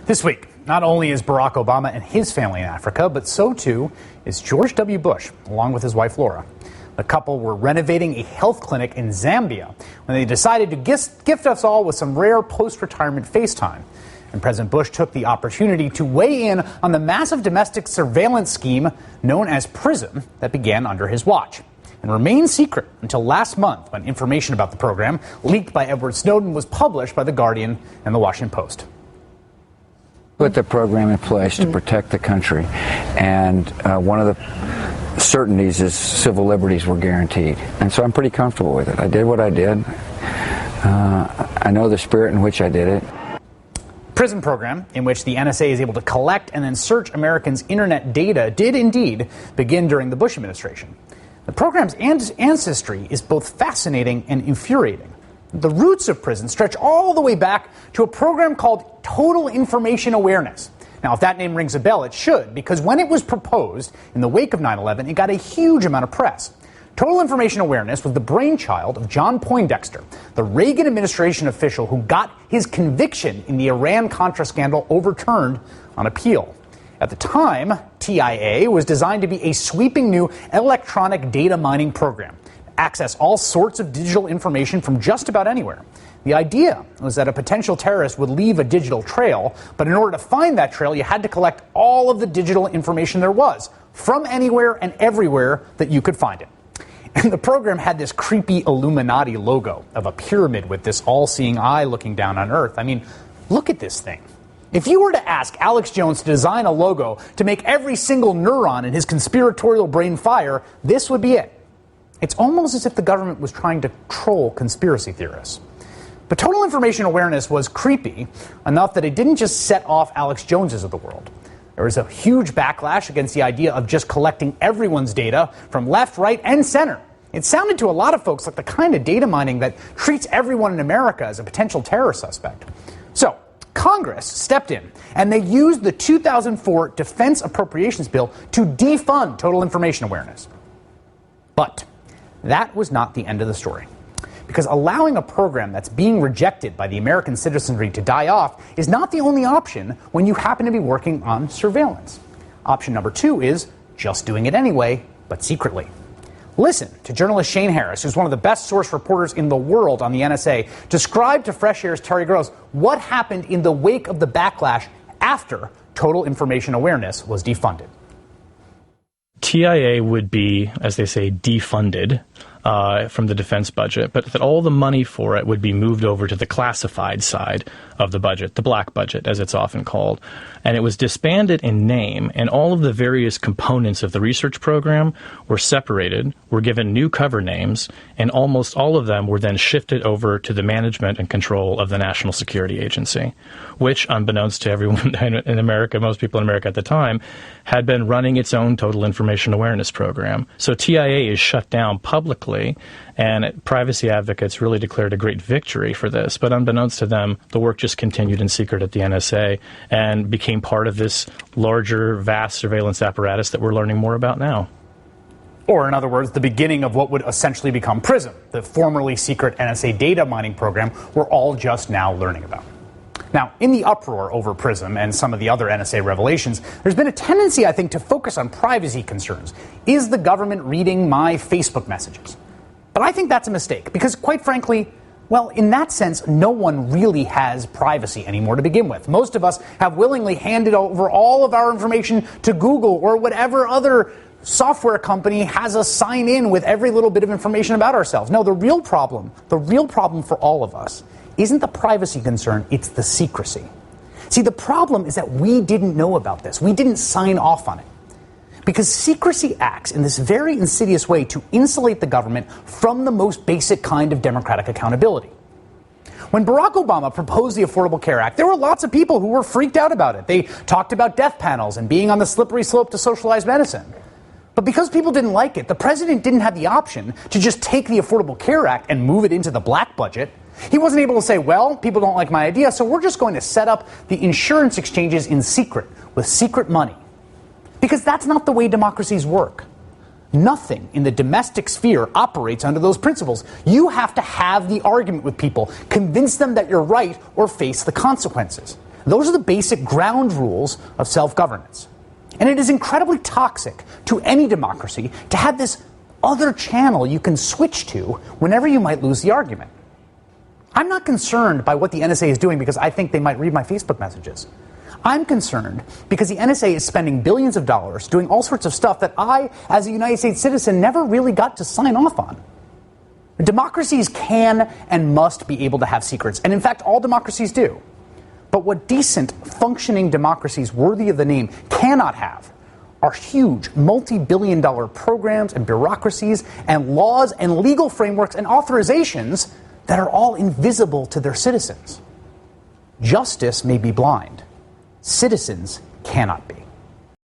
This week, not only is Barack Obama and his family in Africa, but so too is George W. Bush, along with his wife Laura. The couple were renovating a health clinic in Zambia when they decided to gift us all with some rare post-retirement FaceTime. And President Bush took the opportunity to weigh in on the massive domestic surveillance scheme known as PRISM that began under his watch and remained secret until last month when information about the program leaked by Edward Snowden was published by The Guardian and The Washington Post. Put the program in place to protect the country, and one of the certainties is civil liberties were guaranteed, and so I'm pretty comfortable with it. I did what I did. I know the spirit in which I did it. PRISM program, in which the NSA is able to collect and then search Americans' internet data, did indeed begin during the Bush administration. The program's ancestry is both fascinating and infuriating. The roots of PRISM stretch all the way back to a program called Total Information Awareness. Now, if that name rings a bell, it should, because when it was proposed in the wake of 9/11, it got a huge amount of press. Total Information Awareness was the brainchild of John Poindexter, the Reagan administration official who got his conviction in the Iran-Contra scandal overturned on appeal. At the time, TIA was designed to be a sweeping new electronic data mining program, access all sorts of digital information from just about anywhere. The idea was that a potential terrorist would leave a digital trail, but in order to find that trail, you had to collect all of the digital information there was, from anywhere and everywhere that you could find it. And the program had this creepy Illuminati logo of a pyramid with this all-seeing eye looking down on Earth. I mean, look at this thing. If you were to ask Alex Jones to design a logo to make every single neuron in his conspiratorial brain fire, this would be it. It's almost as if the government was trying to troll conspiracy theorists. But Total Information Awareness was creepy enough that it didn't just set off Alex Joneses of the world. There was a huge backlash against the idea of just collecting everyone's data from left, right, and center. It sounded to a lot of folks like the kind of data mining that treats everyone in America as a potential terror suspect. So, Congress stepped in, and they used the 2004 Defense Appropriations Bill to defund Total Information Awareness. But that was not the end of the story. Because allowing a program that's being rejected by the American citizenry to die off is not the only option when you happen to be working on surveillance. Option number 2 is just doing it anyway, but secretly. Listen to journalist Shane Harris, who's one of the best source reporters in the world on the NSA, describe to Fresh Air's Terry Gross what happened in the wake of the backlash after Total Information Awareness was defunded. TIA would be, as they say, defunded from the defense budget, but that all the money for it would be moved over to the classified side of the budget, the black budget, as it's often called. And it was disbanded in name, and all of the various components of the research program were separated, were given new cover names, and almost all of them were then shifted over to the management and control of the National Security Agency, which, unbeknownst to everyone in America, most people in America at the time, had been running its own Total Information Awareness program. So TIA is shut down publicly, and privacy advocates really declared a great victory for this. But unbeknownst to them, the work just continued in secret at the NSA and became part of this larger, vast surveillance apparatus that we're learning more about now. Or, in other words, the beginning of what would essentially become PRISM, the formerly secret NSA data mining program we're all just now learning about. Now, in the uproar over PRISM and some of the other NSA revelations, there's been a tendency, I think, to focus on privacy concerns. Is the government reading my Facebook messages? But I think that's a mistake, because quite frankly, well, in that sense, no one really has privacy anymore to begin with. Most of us have willingly handed over all of our information to Google or whatever other software company has us sign in with every little bit of information about ourselves. No, the real problem for all of us isn't the privacy concern, it's the secrecy. See, the problem is that we didn't know about this. We didn't sign off on it. Because secrecy acts in this very insidious way to insulate the government from the most basic kind of democratic accountability. When Barack Obama proposed the Affordable Care Act, there were lots of people who were freaked out about it. They talked about death panels and being on the slippery slope to socialized medicine. But because people didn't like it, the president didn't have the option to just take the Affordable Care Act and move it into the black budget. He wasn't able to say, well, people don't like my idea, so we're just going to set up the insurance exchanges in secret with secret money. Because that's not the way democracies work. Nothing in the domestic sphere operates under those principles. You have to have the argument with people, convince them that you're right, or face the consequences. Those are the basic ground rules of self-governance. And it is incredibly toxic to any democracy to have this other channel you can switch to whenever you might lose the argument. I'm not concerned by what the NSA is doing because I think they might read my Facebook messages. I'm concerned because the NSA is spending billions of dollars doing all sorts of stuff that I, as a United States citizen, never really got to sign off on. Democracies can and must be able to have secrets, and in fact, all democracies do. But what decent, functioning democracies worthy of the name cannot have are huge, multi-billion-dollar programs and bureaucracies and laws and legal frameworks and authorizations that are all invisible to their citizens. Justice may be blind. Citizens cannot be.